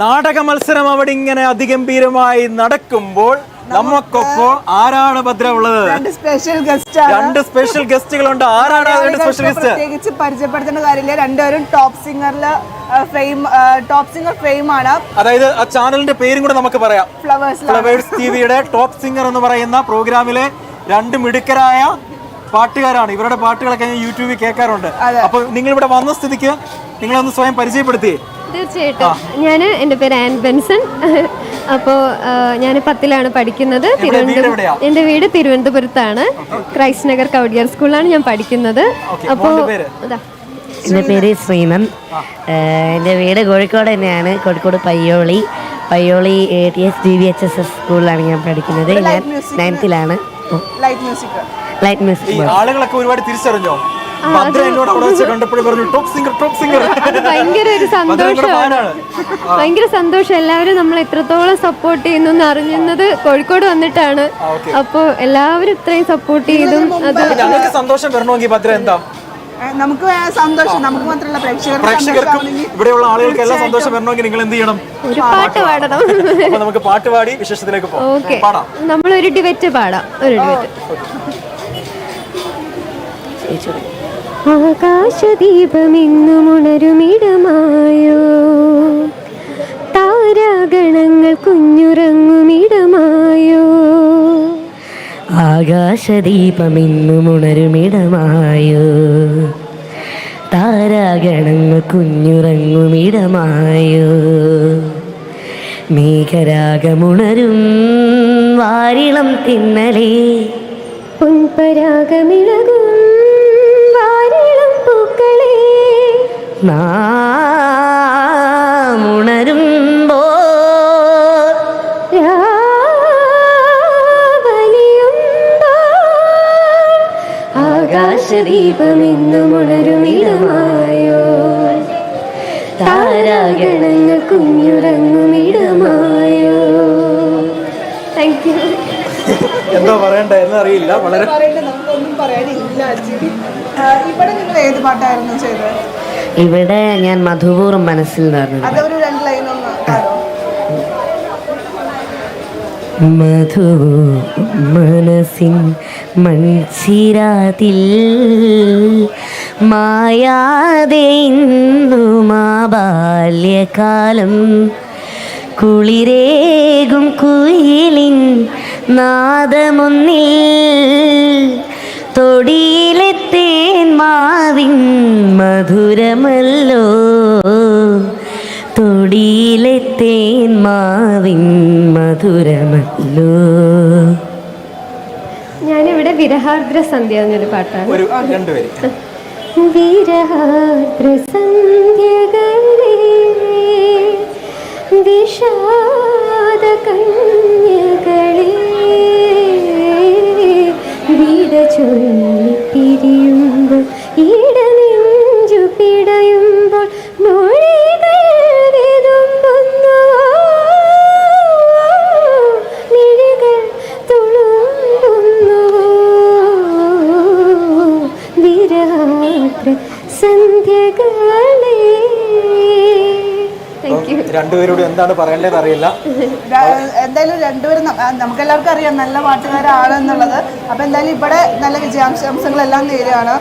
നാടക മത്സരം അവിടെ ഇങ്ങനെ അതിഗംഭീരമായി നടക്കുമ്പോൾ നമുക്കൊപ്പം ആരാണ് ഭദ്ര ഉള്ളത്? രണ്ട് സ്പെഷ്യൽ ഗസ്റ്റുകളുണ്ട്. ആരാണ് സ്പെഷ്യൽ ഗസ്റ്റ്? പ്രത്യേകിച്ച് പരിചയപ്പെടുത്തേണ്ട കാര്യമില്ല, രണ്ടുപേരും ടോപ്പ് സിംഗർ ഫെയിം ആണ്. അതായത് ആ ചാനലിന്റെ പേരും കൂടെ നമുക്ക് പറയാം. ഫ്ലവേഴ്സ് ടിവിയുടെ ടോപ്പ് സിംഗർ എന്ന് പറയുന്ന പ്രോഗ്രാമിലെ രണ്ട് മിടുക്കരായ പാട്ടുകാരാണ്. ഇവരുടെ പാട്ടുകളൊക്കെ ഞാൻ യൂട്യൂബിൽ കേൾക്കാറുണ്ട്. അപ്പൊ നിങ്ങൾ ഇവിടെ വന്ന സ്ഥിതിക്ക് നിങ്ങളൊന്ന് സ്വയം പരിചയപ്പെടുത്തി. തീർച്ചയായിട്ടും. എൻ്റെ പേര് ആൻ ബെൻസൺ. അപ്പോൾ ഞാൻ 10ലാണ് പഠിക്കുന്നത്. എൻ്റെ വീട് തിരുവനന്തപുരത്താണ്. ക്രൈസ്റ്റ് നഗർ കൗഡിയർ സ്കൂളിലാണ് ഞാൻ പഠിക്കുന്നത്. അപ്പോൾ എൻ്റെ പേര് ശ്രീനൻ. എൻ്റെ വീട് കോഴിക്കോട് തന്നെയാണ്. കോഴിക്കോട് പയ്യോളി TSGVHSS സ്കൂളിലാണ് ഞാൻ പഠിക്കുന്നത്. ഞാൻ 9th-ലാണ്. Light music. ആളുകളൊക്കെ ഒരുപാട് തിരിച്ചറിഞ്ഞോ? ഭയങ്കര സന്തോഷം. എല്ലാവരും നമ്മൾ എത്രത്തോളം സപ്പോർട്ട് ചെയ്യുന്നു അറിഞ്ഞത് കോഴിക്കോട് വന്നിട്ടാണ്. അപ്പൊ എല്ലാവരും ഇത്രയും സപ്പോർട്ട് ചെയ്തും ഞങ്ങൾക്ക് സന്തോഷം വരണമെങ്കിൽ ഭദ്ര എന്താ? നമുക്ക് സന്തോഷം, നമുക്ക് മാത്രമല്ല പ്രേക്ഷകർക്കും ഇവിടെയുള്ള ആളുകൾക്ക് എല്ലാം സന്തോഷം വരണമെങ്കിൽ നിങ്ങൾ എന്ത് ചെയ്യണം? ഒരു പാട്ട് പാടണം. അപ്പൊ നമുക്ക് പാട്ട് പാടി വിശേഷത്തിലേക്ക് പോകാം. നമ്മളൊരു ഡിബേറ്റ് പാടാം. ഒരു ഡിബേറ്റ്. ആകാശദീപമെന്നുമുണരുമിടമായോ, താരാഗണങ്ങൾ കുഞ്ഞുറങ്ങുമിടമായോ. ആകാശദീപമെന്നുമുണരുമിടമായോ, താരാഗണങ്ങൾ കുഞ്ഞുറങ്ങുമിടമായോ. മേഘരാഗമുണരും വാരിളം തിന്നലേ, പൊൻപരാഗമിളകും വാരിളം പൂക്കളേ. നാമുണരുമ്പോ ആകാശദീപമെന്നുമുണരുമിടമായോ, താരാഗണങ്ങൾ കുഞ്ഞുറങ്ങുമിടമായോ. Thank you. എന്താ പറയണ്ടെന്ന് അറിയില്ല. വളരെ നമുക്കൊന്നും പറയാനില്ല. ഇവിടെ നിങ്ങൾ ഏത് പാട്ടായിരുന്നു ചെയ്തത്? ഇവിടെ ഞാൻ മധുപൂർവ്വം മനസ്സിൽ നടന്നത്. അതൊരു 2 ലൈനൊന്ന് പാടോ? മധു മനസ്സിൻ മൺചിരാതിൽ മായാതെ ഇന്നുമാ ബാല്യകാലം. കുളിരേകും കുയിലിൻ നാദമൊന്നിൽ, തൊടിയിലെത്തേൻ മാവിൻ മധുരമല്ലോ, തൊടിയിലെത്തേൻ മാവിൻ മധുരമല്ലോ. ഞാനിവിടെ വിരഹാർദ്ര സന്ധ്യ എന്നൊരു പാട്ടാണ്. വിരഹാർദ്ര സന്ധ്യകളേ, വിഷാദ കന്യകളേ, വിട ചൊല്ലി പിരിയുമ്പോൾ ഇടനെഞ്ചു പിടയുമ്പോൾ മൊഴികൾ വിതുമ്പുന്നു, മിഴികൾ തുളുമ്പുന്നു. വിരഹാർദ്ര സന്ധ്യകളേ. രണ്ടുപേരോട് എന്താണ് പറയേണ്ടതെന്ന് അറിയില്ല. എന്തായാലും രണ്ടുപേരും നമുക്ക് എല്ലാവർക്കും അറിയാം നല്ല പാട്ടുകാരാണെന്നുള്ളത്. അപ്പൊ എന്തായാലും ഇവിടെ നല്ല വിജയാംശങ്ങളെല്ലാം നേരെയാണ്.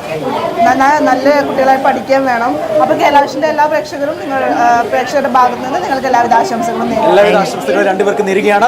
നല്ല കുട്ടികളായി പഠിക്കാൻ വേണം. അപ്പൊ കേരളാവിഷന്റെ എല്ലാ പ്രേക്ഷകരുടെ ഭാഗത്ത് നിന്ന് നിങ്ങൾക്ക് എല്ലാവിധ ആശംസകളും നേരുകയാണ്. രണ്ടുപേർക്ക് നേരുകയാണ്.